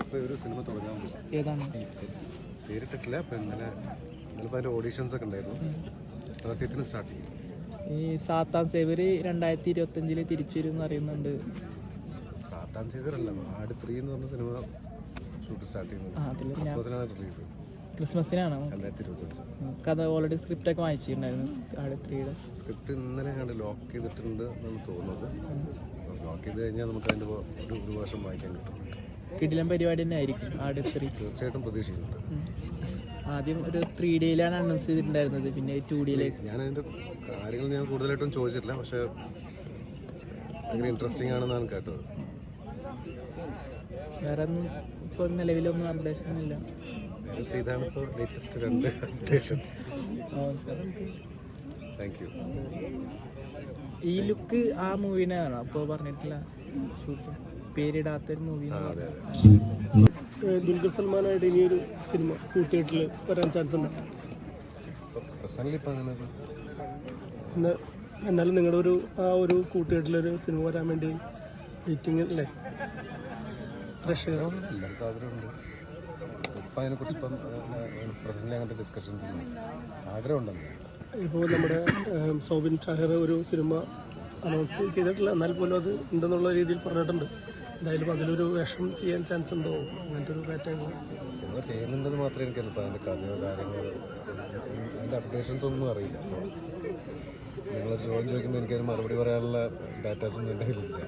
ഇപ്പോൾ ഒരു സിനിമ തുടങ്ങാൻ പോകും. ഏതാണ്? പേരിട്ടിട്ടില്ല. അപ്പോൾ ഇന്നലെ അതിൻ്റെ ഓഡീഷൻസ് ഒക്കെ ഉണ്ടായിരുന്നു. 30th സ്റ്റാർട്ട് ചെയ്യും. ഈ സാത്താൻ സേവർ 2025 തിരിച്ചു വരും എന്ന് അറിയുന്നുണ്ട്. സാത്താൻ സേവറല്ല, ആട് 3 എന്ന് പറഞ്ഞ സിനിമ ഷൂട്ട് സ്റ്റാർട്ട് ചെയ്യുന്നത് ക്രിസ്മസിനാണ് റിലീസ്. ക്രിസ്മസിനാണോ? 2025. കഥ ഓൾറെഡി സ്ക്രിപ്റ്റ് ഒക്കെ വായിച്ചിട്ടുണ്ടായിരുന്നു. ആട് 3യുടെ സ്ക്രിപ്റ്റ് ഇന്നലെ കണ്ട് ലോക്ക് ചെയ്തിട്ടുണ്ട് എന്നാണ് തോന്നുന്നത്. ലോക്ക് ചെയ്ത് കഴിഞ്ഞാൽ നമുക്ക് അതിൻ്റെ ഒരു വർഷം വായിക്കാൻ കിട്ടും. കിടിലൻ പരിപാടി തന്നെ ആയിരിക്കും ആട് 3. തീർച്ചയായിട്ടും പ്രതീക്ഷിക്കുന്നുണ്ട്. ആദ്യം ഒരു 3Dയിലാണ് അനൗൺസ് ചെയ്തിട്ടുണ്ടായിരുന്നത്, പിന്നെ 2Dയിലേക്ക്. ഞാനതിൻ്റെ കാര്യങ്ങൾ ഞാൻ കൂടുതലായിട്ടും ചോദിച്ചിട്ടില്ല, പക്ഷേ ഭയങ്കര ഇൻട്രസ്റ്റിംഗ് ആണെന്നാണ് കേട്ടത്. വേറെ ഒന്നും ഇപ്പോൾ നിലവിലൊന്നും അപ്ഡേഷൻ ഇല്ല. നേരത്തെ ഇതാണ് ഇപ്പോൾ ലേറ്റസ്റ്റ് 2 അപ്ഡേഷൻ. Thank you. ഈ ലുക്ക് ആ മൂവിനാണോ അപ്പോൾ പറഞ്ഞിട്ടില്ല? ഷൂട്ടിംഗ് പേരിടാത്തൊരു മൂവി. ദുൽഖർ സൽമാനായിട്ട് ഇനിയൊരു സിനിമ കൂട്ടുകെട്ടിൽ വരാൻ ചാൻസ് ഉണ്ട്. എന്നാലും നിങ്ങളുടെ ഒരു കൂട്ടുകെട്ടിലൊരു സിനിമ വരാൻ വേണ്ടി വെയിറ്റിംഗ് അല്ലേ പ്രഷർ? എല്ലാവർക്കും ആഗ്രഹമുണ്ട്. ഇപ്പം അതിനെക്കുറിച്ച് ഇപ്പം പ്രസന്റിൽ അങ്ങനത്തെ ഡിസ്കഷൻസ് ആഗ്രഹമുണ്ടെന്ന്. ഇപ്പോൾ നമ്മുടെ സോബിൻ ഷാഹിർ ഒരു സിനിമ അനൗൺസ് ചെയ്തിട്ടില്ല, എന്നാൽ പോലും അത് ഉണ്ടെന്നുള്ള രീതിയിൽ പറഞ്ഞിട്ടുണ്ട്. എന്തായാലും അതിലൊരു വേഷം ചെയ്യാൻ ചാൻസ് ഉണ്ടോ? അങ്ങനത്തെ ഒരു പാറ്റേൺ സിനിമ ചെയ്യുന്നുണ്ടെന്ന് മാത്രമേ എനിക്കറിയില്ല. അതിൻ്റെ കഥയോ കാര്യങ്ങൾ അതിൻ്റെ അപ്ഡേഷൻസ് ഒന്നും അറിയില്ല. അപ്പോൾ നിങ്ങളൊരു ചോദ്യം ചോദിക്കുമ്പോൾ എനിക്കതിന് മറുപടി പറയാനുള്ള ഡാറ്റാസൊന്നും എൻ്റെ കയ്യിലില്ല.